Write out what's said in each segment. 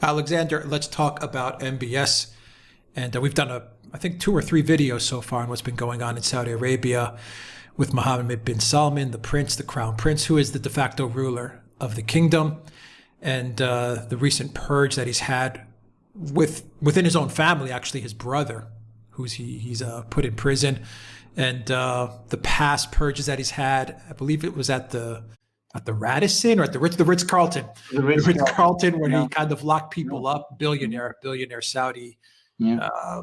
Alexander, let's talk about MbS. And we've done, I think, 2 or 3 videos so far on what's been going on in Saudi Arabia with Mohammed bin Salman, the prince, the crown prince, who is the de facto ruler of the kingdom, and the recent purge that he's had within his own family, actually his brother, he's put in prison, and the past purges that he's had. I believe it was at the Radisson or at the Ritz Carlton. The Ritz Carlton, where he kind of locked people up, billionaire Saudi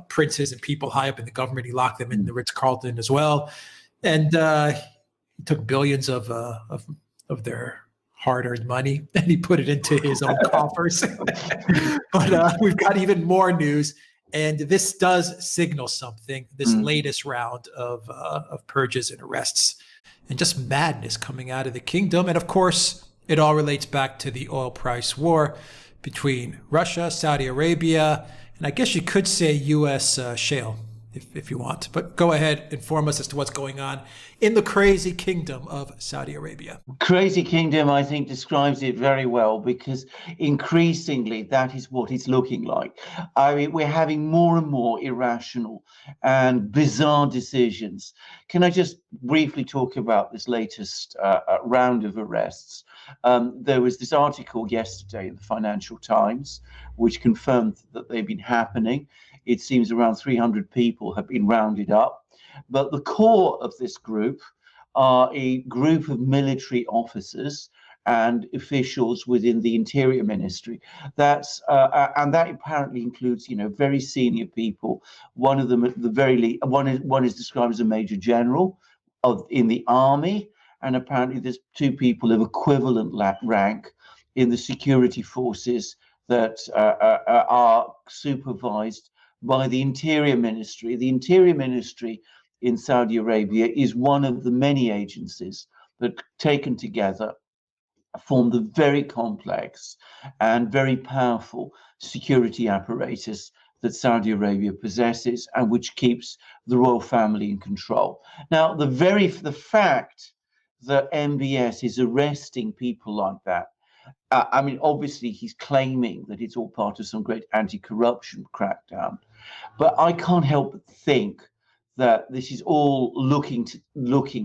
princes and people high up in the government. He locked them in the Ritz Carlton as well, and he took billions of their hard-earned money and he put it into his own coffers. But we've got even more news, and this does signal something. This latest round of purges and arrests, and just madness coming out of the kingdom. And of course, it all relates back to the oil price war between Russia, Saudi Arabia, and I guess you could say U.S. shale, if you want. But go ahead, inform us as to what's going on in the crazy kingdom of Saudi Arabia. Crazy kingdom, I think, describes it very well, because increasingly that is what it's looking like. I mean, we're having more and more irrational and bizarre decisions. Can I just briefly talk about this latest round of arrests? There was this article yesterday in the Financial Times which confirmed that they've been happening. It seems around 300 people have been rounded up. But the core of this group are a group of military officers and officials within the Interior Ministry. And that apparently includes, very senior people. One of them, at the very least, one is described as a major general in the army, and apparently there's 2 people of equivalent rank in the security forces that are supervised by the Interior Ministry. The Interior Ministry in Saudi Arabia is one of the many agencies that, taken together, form the very complex and very powerful security apparatus that Saudi Arabia possesses, and which keeps the royal family in control. Now, the fact that MbS is arresting people like that, I mean, obviously he's claiming that it's all part of some great anti-corruption crackdown, but I can't help but think that this is all looking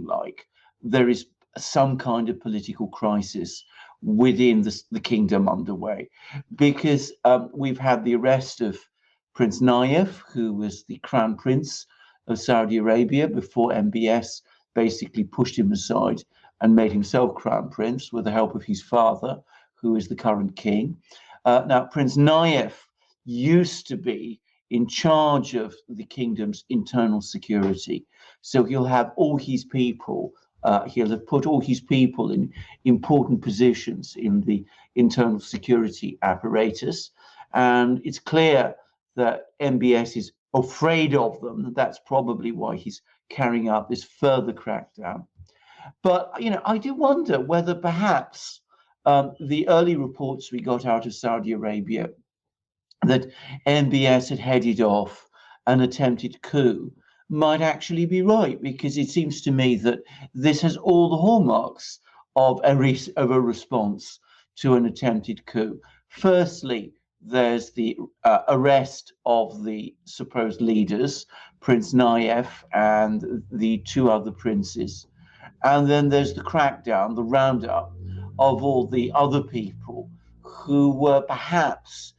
like there is some kind of political crisis within the kingdom underway, because we've had the arrest of Prince Nayef, who was the crown prince of Saudi Arabia before MbS basically pushed him aside and made himself crown prince with the help of his father, who is the current king. Now, Prince Nayef used to be in charge of the kingdom's internal security. So he'll have all his people, he'll have put all his people in important positions in the internal security apparatus. And it's clear that MbS is afraid of them. That's probably why he's carrying out this further crackdown. But, I do wonder whether perhaps the early reports we got out of Saudi Arabia that MbS had headed off an attempted coup might actually be right, because it seems to me that this has all the hallmarks of a response to an attempted coup. Firstly, there's the arrest of the supposed leaders, Prince Nayef and the 2 other princes. And then there's the crackdown, the roundup of all the other people who were perhaps,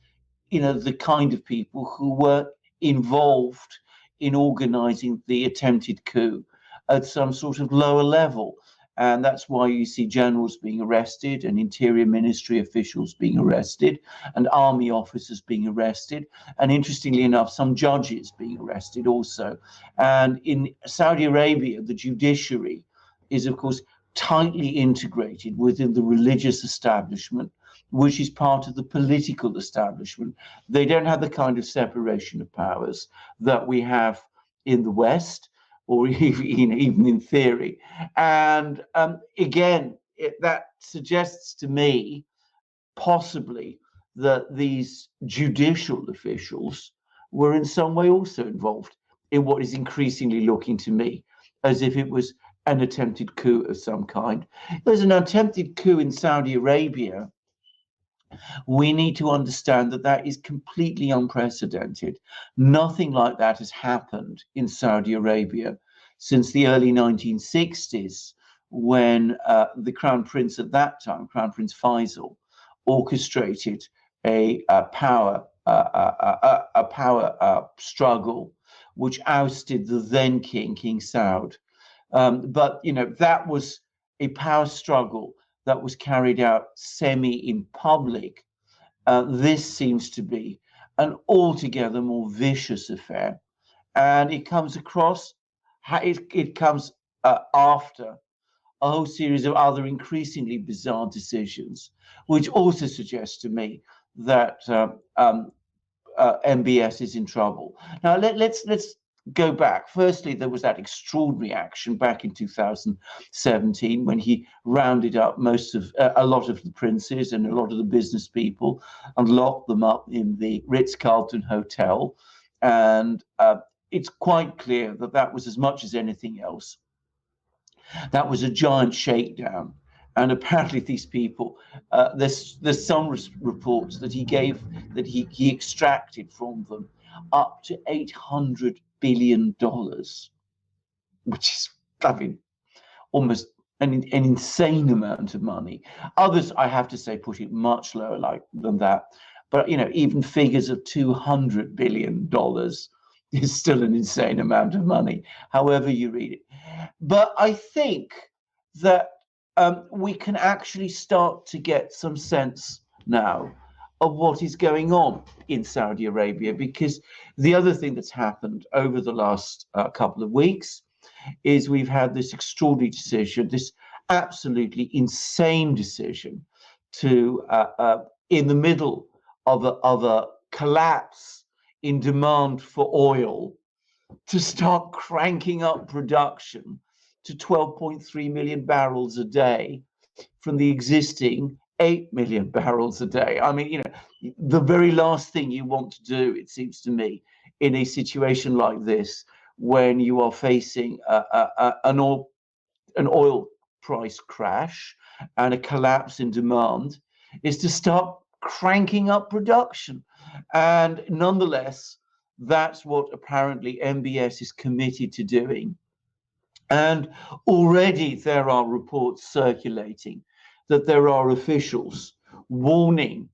the kind of people who were involved in organizing the attempted coup at some sort of lower level. And that's why you see generals being arrested and Interior Ministry officials being arrested and army officers being arrested. And interestingly enough, some judges being arrested also. And in Saudi Arabia, the judiciary is, of course, tightly integrated within the religious establishment, which is part of the political establishment. They don't have the kind of separation of powers that we have in the West, or even in theory. And again, that suggests to me possibly that these judicial officials were in some way also involved in what is increasingly looking to me as if it was an attempted coup of some kind. There's an attempted coup in Saudi Arabia We need to understand that that is completely unprecedented. Nothing like that has happened in Saudi Arabia since the early 1960s, when the Crown Prince at that time, Crown Prince Faisal, orchestrated a power struggle which ousted the then king, King Saud. But that was a power struggle that was carried out semi in public. This seems to be an altogether more vicious affair, and it comes across. It comes after a whole series of other increasingly bizarre decisions, which also suggests to me that MbS is in trouble. Now let's go back. Firstly, there was that extraordinary action back in 2017 when he rounded up a lot of the princes and a lot of the business people and locked them up in the Ritz-Carlton Hotel. And it's quite clear that that was, as much as anything else, that was a giant shakedown. And apparently these people, there's some reports that he extracted from them up to $800 billion, which is, I mean, almost an insane amount of money. Others, I have to say, put it much lower than that. But even figures of $200 billion is still an insane amount of money, however you read it. But I think that we can actually start to get some sense now of what is going on in Saudi Arabia, because the other thing that's happened over the last couple of weeks is we've had this extraordinary decision, this absolutely insane decision to, in the middle of a collapse in demand for oil, to start cranking up production to 12.3 million barrels a day from the existing 8 million barrels a day. I mean, the very last thing you want to do, it seems to me, in a situation like this, when you are facing an oil price crash and a collapse in demand, is to start cranking up production. And nonetheless, that's what apparently MbS is committed to doing. And already there are reports circulating that there are officials warning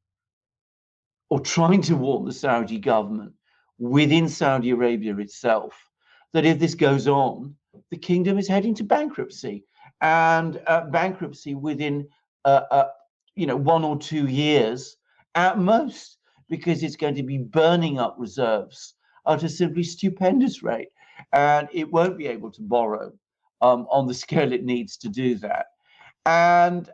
or trying to warn the Saudi government within Saudi Arabia itself that if this goes on, the kingdom is heading to bankruptcy, and bankruptcy within 1 or 2 years at most, because it's going to be burning up reserves at a simply stupendous rate, and it won't be able to borrow on the scale it needs to do that. And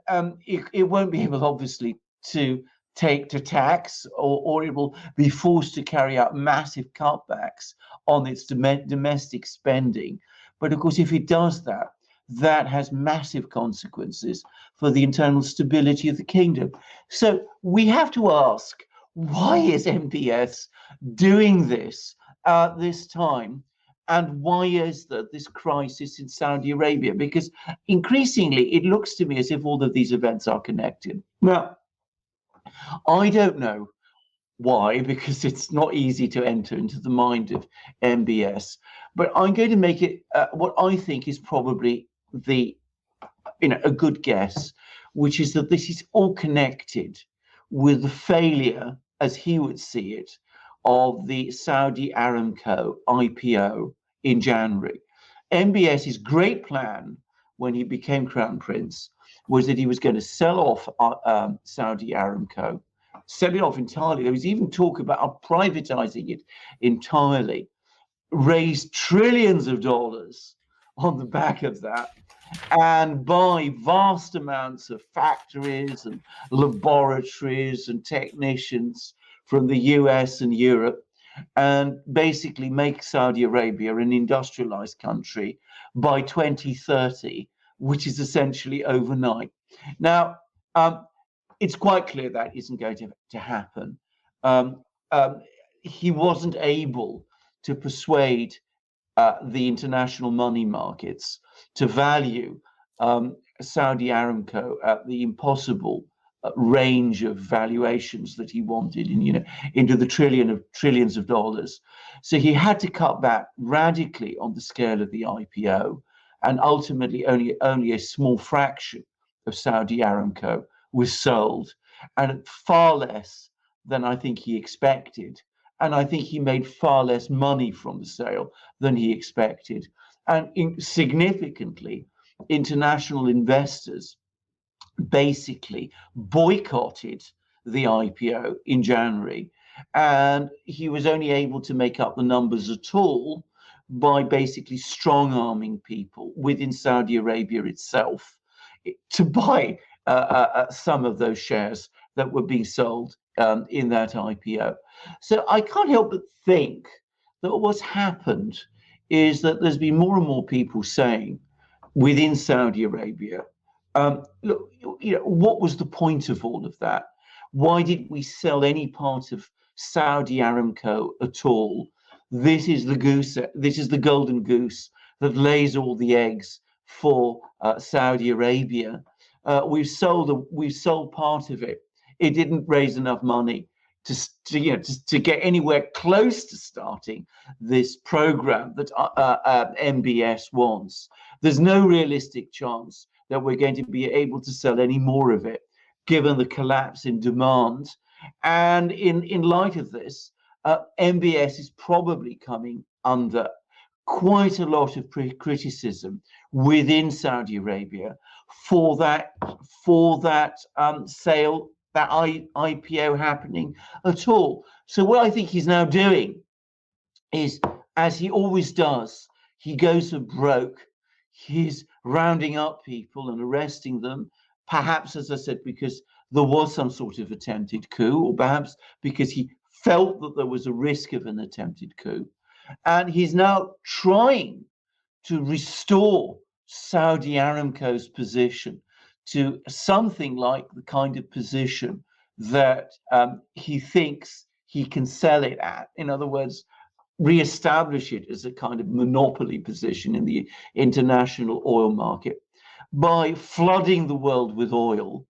it won't be able, obviously, to take to tax, or it will be forced to carry out massive cutbacks on its domestic spending. But of course, if it does that, that has massive consequences for the internal stability of the kingdom. So we have to ask, why is MbS doing this at this time? And why is that this crisis in Saudi Arabia? Because increasingly, it looks to me as if all of these events are connected. Now, I don't know why, because it's not easy to enter into the mind of MbS. But I'm going to make it what I think is probably a good guess, which is that this is all connected with the failure, as he would see it, of the Saudi Aramco IPO in January. MbS's great plan when he became Crown Prince was that he was going to sell off Saudi Aramco, sell it off entirely. There was even talk about privatizing it entirely, raise trillions of dollars on the back of that, and buy vast amounts of factories and laboratories and technicians from the US and Europe, and basically make Saudi Arabia an industrialized country by 2030, which is essentially overnight. Now, it's quite clear that isn't going to happen. He wasn't able to persuade the international money markets to value Saudi Aramco at the impossible range of valuations that he wanted, in, into the trillions of dollars. So he had to cut back radically on the scale of the IPO, and ultimately only a small fraction of Saudi Aramco was sold, and far less than I think he expected. And I think he made far less money from the sale than he expected. And significantly, international investors basically boycotted the IPO in January. And he was only able to make up the numbers at all by basically strong-arming people within Saudi Arabia itself to buy some of those shares that were being sold in that IPO. So I can't help but think that what's happened is that there's been more and more people saying within Saudi Arabia, look, what was the point of all of that? Why did we sell any part of Saudi Aramco at all? This is the goose. This is the golden goose that lays all the eggs for Saudi Arabia. We've sold part of it. It didn't raise enough money to get anywhere close to starting this program that MbS wants. There's no realistic chance that we're going to be able to sell any more of it, given the collapse in demand. And in light of this, MbS is probably coming under quite a lot of criticism within Saudi Arabia for that sale, that IPO happening at all. So what I think he's now doing is, as he always does, he goes for broke. He's rounding up people and arresting them, perhaps, as I said, because there was some sort of attempted coup, or perhaps because he felt that there was a risk of an attempted coup. And he's now trying to restore Saudi Aramco's position to something like the kind of position that he thinks he can sell it at. In other words, reestablish it as a kind of monopoly position in the international oil market by flooding the world with oil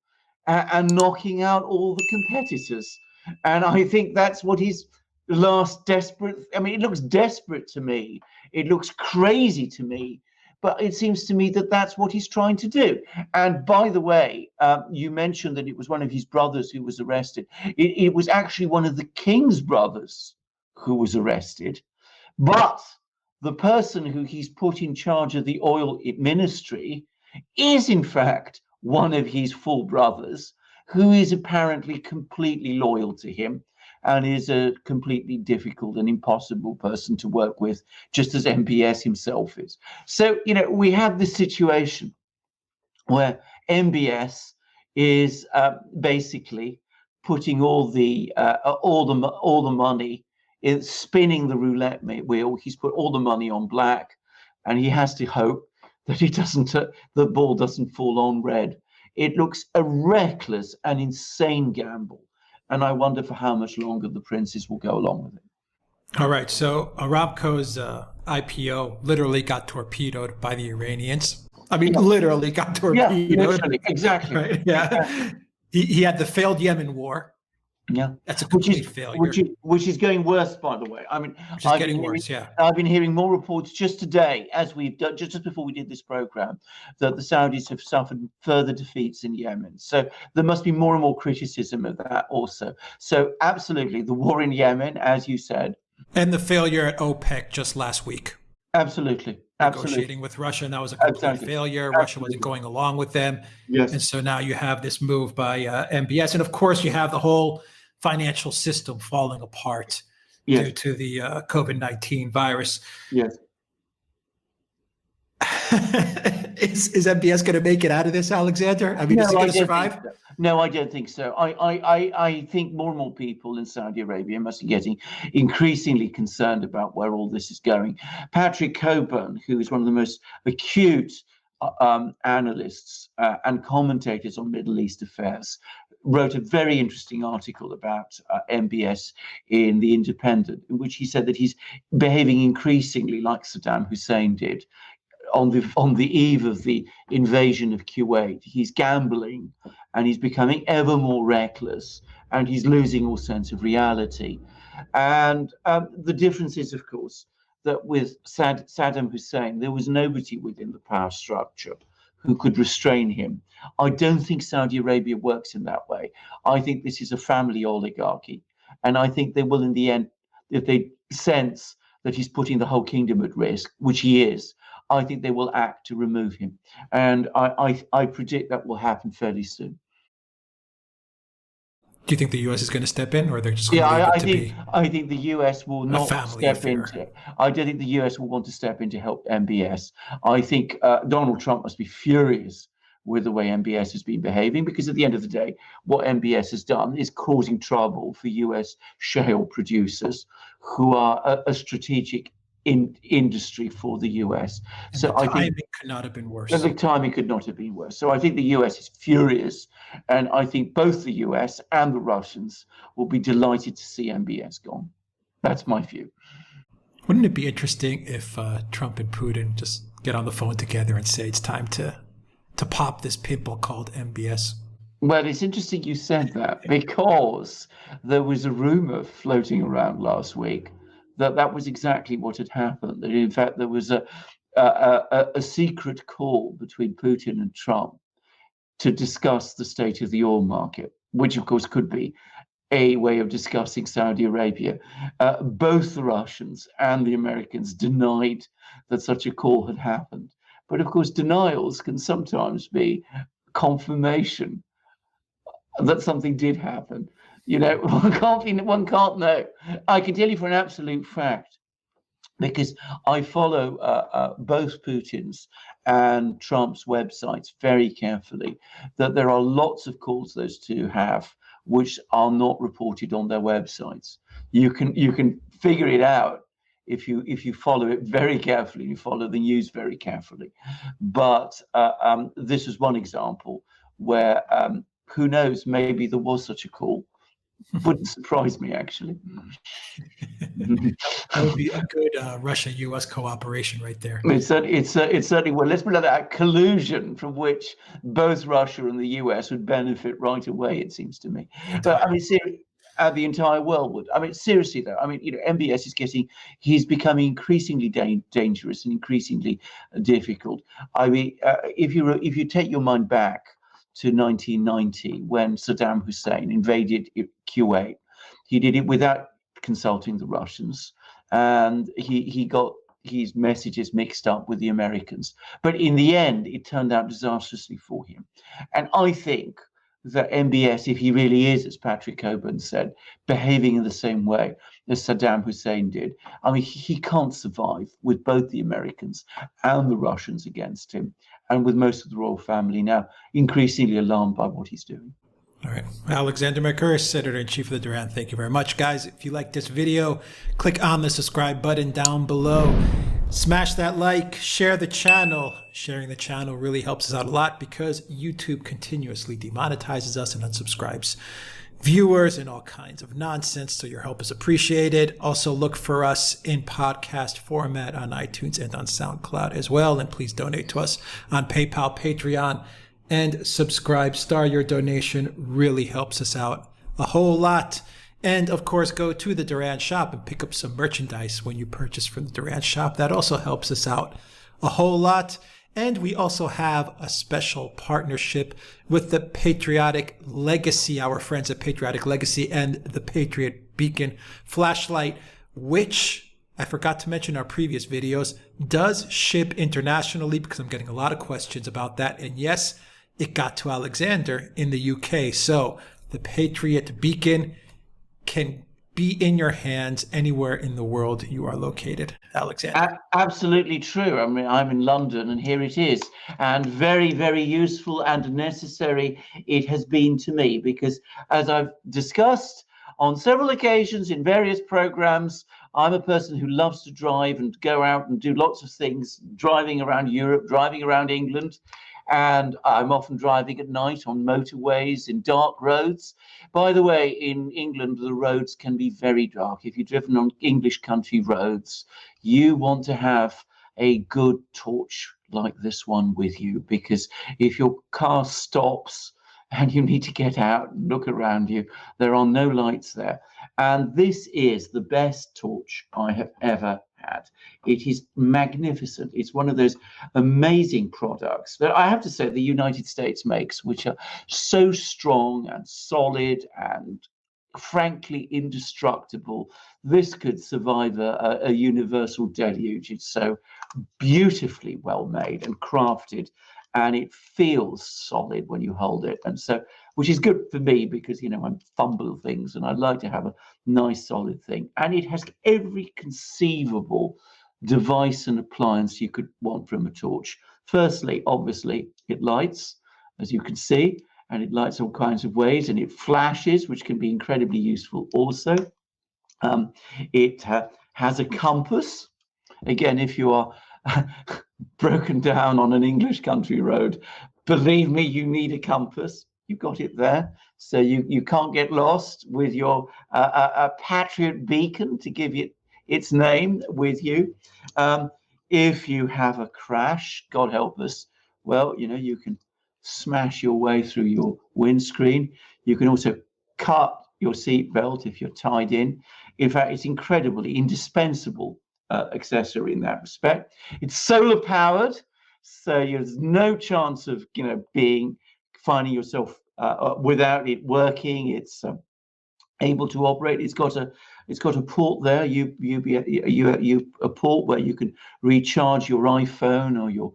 and knocking out all the competitors. And I think that's what his last desperate, I mean, it looks desperate to me. It looks crazy to me. But it seems to me that that's what he's trying to do. And by the way, you mentioned that it was one of his brothers who was arrested. It was actually one of the king's brothers who was arrested. But the person who he's put in charge of the oil ministry is, in fact, one of his full brothers, who is apparently completely loyal to him and is a completely difficult and impossible person to work with, just as MbS himself is. So, we have this situation where MbS is basically putting all the money in, spinning the roulette wheel. He's put all the money on black, and he has to hope that the ball doesn't fall on red. It looks a reckless and insane gamble. And I wonder for how much longer the princes will go along with it. All right. So Aramco's IPO literally got torpedoed by the Iranians. I mean, literally got torpedoed. Yeah, literally, exactly. Right? Yeah. He had the failed Yemen war. Yeah, that's a complete failure. Which is going worse, by the way. I mean, which is getting worse. Yeah, I've been hearing more reports just today, as we've done just before we did this program, that the Saudis have suffered further defeats in Yemen. So there must be more and more criticism of that also. So absolutely, the war in Yemen, as you said, and the failure at OPEC just last week. Absolutely. Negotiating with Russia, and that was a complete failure. Russia wasn't going along with them. Yes. And so now you have this move by MbS, and of course you have the whole financial system falling apart due to the COVID-19 virus. Yes. Is MbS going to make it out of this, Alexander? I mean, is it going to survive? No, I don't think so. I think more and more people in Saudi Arabia must be getting increasingly concerned about where all this is going. Patrick Coburn, who is one of the most acute analysts and commentators on Middle East affairs, wrote a very interesting article about MbS in The Independent, in which he said that he's behaving increasingly like Saddam Hussein did, on the eve of the invasion of Kuwait. He's gambling, and he's becoming ever more reckless, and he's losing all sense of reality. And the difference is, of course, that with Saddam Hussein, there was nobody within the power structure who could restrain him. I don't think Saudi Arabia works in that way. I think this is a family oligarchy. And I think they will, in the end, if they sense that he's putting the whole kingdom at risk, which he is, I think they will act to remove him. And I predict that will happen fairly soon. Do you think the U.S. is going to step in, or they're just going to leave it to be? I think the U.S. will not step into. I don't think the U.S. will want to step in to help MbS. I think Donald Trump must be furious with the way MbS has been behaving, because at the end of the day, what MbS has done is causing trouble for U.S. shale producers who are a strategic industry for the US. And so I think it could not have been worse. The timing could not have been worse. So I think the US is furious, and I think both the US and the Russians will be delighted to see MbS gone. That's my view. Wouldn't it be interesting if Trump and Putin just get on the phone together and say it's time to pop this pimple called MbS? Well, it's interesting you said that, because there was a rumor floating around last week that was exactly what had happened. That in fact there was a secret call between Putin and Trump to discuss the state of the oil market, which of course could be a way of discussing Saudi Arabia. Both the Russians and the Americans denied that such a call had happened. But of course, denials can sometimes be confirmation that something did happen. You know, one can't know. I can tell you for an absolute fact, because I follow both Putin's and Trump's websites very carefully, that there are lots of calls those two have which are not reported on their websites. You can figure it out if you follow it very carefully, you follow the news very carefully. But this is one example where who knows, maybe there was such a call. Wouldn't surprise me, actually. That would be a good Russia-U.S. cooperation right there. It's certainly, well, let's put it like that, collusion from which both Russia and the U.S. would benefit right away, it seems to me. But I mean, the entire world would. I mean, seriously though, I mean, you know, MbS he's becoming increasingly dangerous and increasingly difficult. I mean, if you take your mind back to 1990, when Saddam Hussein invaded Kuwait, he did it without consulting the Russians, and he got his messages mixed up with the Americans. But in the end, it turned out disastrously for him. And I think that MbS, if he really is, as Patrick Coburn said, behaving in the same way as Saddam Hussein did, I mean, he can't survive with both the Americans and the Russians against him, and with most of the royal family now increasingly alarmed by what he's doing. All right. Alexander Mercouris, Editor-in-Chief of the Duran. Thank you very much, guys. If you like this video, click on the subscribe button down below. Smash that like, share the channel. Sharing the channel really helps us out a lot, because YouTube continuously demonetizes us and unsubscribes viewers and all kinds of nonsense. So your help is appreciated. Also look for us in podcast format on iTunes and on Soundcloud as well. And please donate to us on PayPal, Patreon, and subscribe. Your donation really helps us out a whole lot. And of course, go to the Duran shop and pick up some merchandise when you purchase from the Duran shop. That also helps us out a whole lot. And we also have a special partnership with the Patriotic Legacy, our friends at Patriotic Legacy, and the Patriot Beacon flashlight, which I forgot to mention in our previous videos, does ship internationally, because I'm getting a lot of questions about that. And yes, it got to Alexander in the UK. So the Patriot Beacon can be in your hands anywhere in the world you are located. Alexander. Absolutely true. I mean, I'm in London, and here it is. And very, very useful and necessary it has been to me, because as I've discussed on several occasions in various programs, I'm a person who loves to drive and go out and do lots of things, driving around Europe, driving around England. And I'm often driving at night on motorways, in dark roads. By the way, in England, the roads can be very dark. If you've driven on English country roads, you want to have a good torch like this one with you, because if your car stops and you need to get out and look around you, there are no lights there. And this is the best torch I have ever had. It is magnificent. It's one of those amazing products that I have to say the United States makes, which are so strong and solid and frankly indestructible. This could survive a universal deluge. It's so beautifully well made and crafted, and it feels solid when you hold it, and so, which is good for me because, you know, I fumble things and I like to have a nice solid thing. And it has every conceivable device and appliance you could want from a torch. Firstly, obviously, it lights, as you can see, and it lights all kinds of ways, and it flashes, which can be incredibly useful also. It has a compass. Again, if you are broken down on an English country road, believe me, you need a compass. You've got it there, so you can't get lost with your Patriot Beacon, to give it its name, with you. If you have a crash, God help us, well, you know, you can smash your way through your windscreen. You can also cut your seatbelt if you're tied in. In fact, it's incredibly indispensable accessory in that respect. It's solar powered, so there's no chance of, you know, finding yourself without it working. It's able to operate. It's got a port there. A port where you can recharge your iPhone or your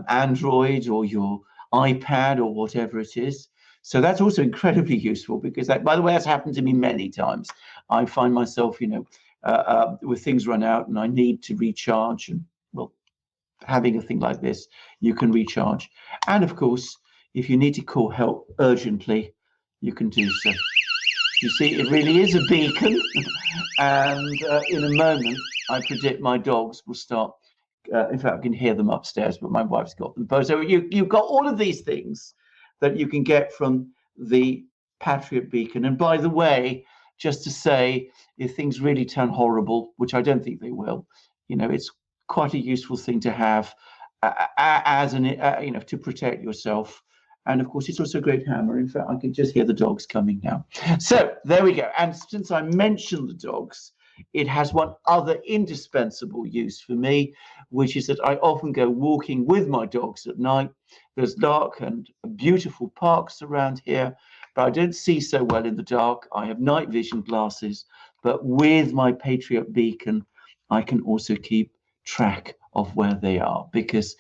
Android or your iPad or whatever it is. So that's also incredibly useful, because that, by the way, that's happened to me many times. I find myself, you know, with things run out and I need to recharge, and well, having a thing like this, you can recharge. And of course, if you need to call help urgently, you can do so. You see, it really is a beacon. And in a moment, I predict my dogs will start. In fact, I can hear them upstairs, but my wife's got them. So you've got all of these things that you can get from the Patriot Beacon. And by the way, just to say, if things really turn horrible, which I don't think they will, you know, it's quite a useful thing to have as an, you know, to protect yourself. And of course, it's also a great hammer. In fact, I can just hear the dogs coming now. So there we go. And since I mentioned the dogs, it has one other indispensable use for me, which is that I often go walking with my dogs at night. There's dark and beautiful parks around here, but I don't see so well in the dark. I have night vision glasses, but with my Patriot Beacon, I can also keep track of where they are, because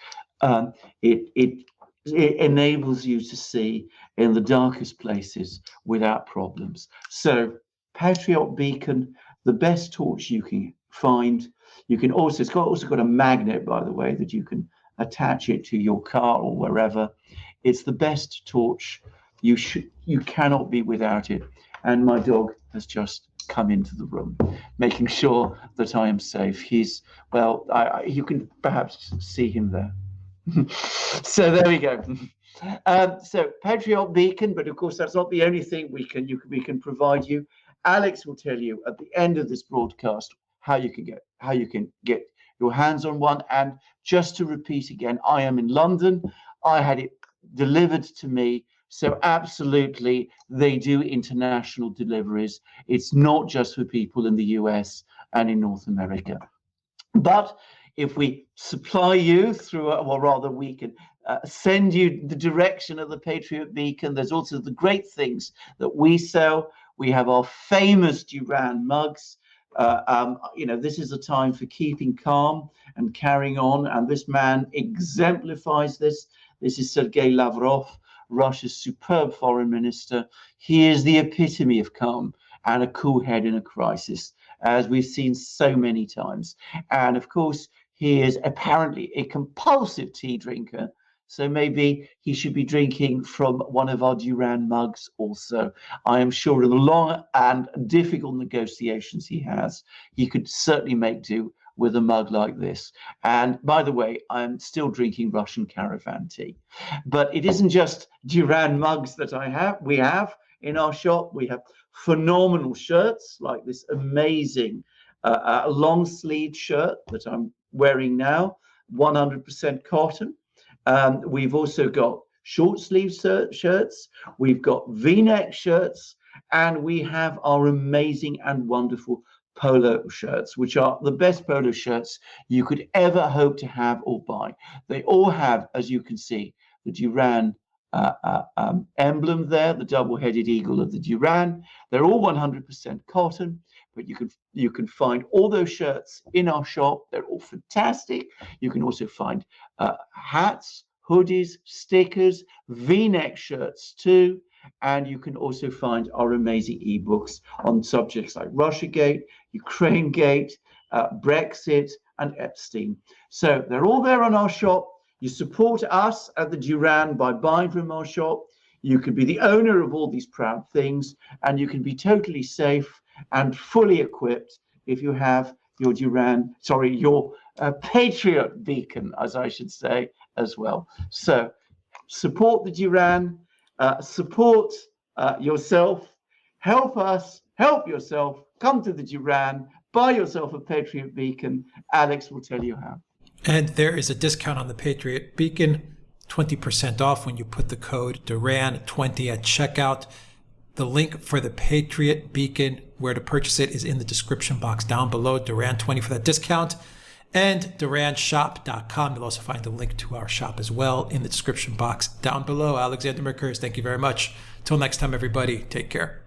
it enables you to see in the darkest places without problems. So Patriot Beacon, the best torch you can find. You can also, it's also got a magnet, by the way, that you can attach it to your car or wherever. It's the best torch. You cannot be without it. And my dog has just come into the room, making sure that I am safe. He's, well, you can perhaps see him there. So there we go. So Patriot Beacon, but of course that's not the only thing we can provide you. Alex will tell you at the end of this broadcast how you can get your hands on one. And just to repeat again, I am in London. I had it delivered to me. So absolutely, they do international deliveries. It's not just for people in the US and in North America. But if we supply you through, or rather we can send you the direction of the Patriot Beacon. There's also the great things that we sell. We have our famous Duran mugs. You know, this is a time for keeping calm and carrying on. And this man exemplifies this. This is Sergei Lavrov, Russia's superb foreign minister. He is the epitome of calm and a cool head in a crisis, as we've seen so many times. And of course, he is apparently a compulsive tea drinker. So maybe he should be drinking from one of our Duran mugs also. I am sure in the long and difficult negotiations he has, he could certainly make do with a mug like this. And by the way, I'm still drinking Russian caravan tea. But it isn't just Duran mugs that we have in our shop. We have phenomenal shirts like this amazing long sleeve shirt that I'm wearing now, 100% cotton. We've also got short sleeve shirts, we've got V-neck shirts, and we have our amazing and wonderful polo shirts, which are the best polo shirts you could ever hope to have or buy. They all have, as you can see, the Duran emblem there, the double-headed eagle of the Duran. They're all 100% cotton, but you can find all those shirts in our shop. They're all fantastic. You can also find hats, hoodies, stickers, V-neck shirts too. And you can also find our amazing ebooks on subjects like Russiagate, Ukrainegate, Brexit, and Epstein. So they're all there on our shop. You support us at the Duran by buying from our shop. You can be the owner of all these proud things, and you can be totally safe and fully equipped if you have your your Patriot Beacon, as I should say, as well. So support the Duran, support yourself, help us, help yourself, come to the Duran, buy yourself a Patriot Beacon. Alex will tell you how. And there is a discount on the Patriot Beacon, 20% off when you put the code Duran20 at checkout. The link for the Patriot Beacon, where to purchase it, is in the description box down below. Duran20 for that discount. And duranshop.com. You'll also find the link to our shop as well in the description box down below. Alexander Mercouris, thank you very much. Till next time, everybody, take care.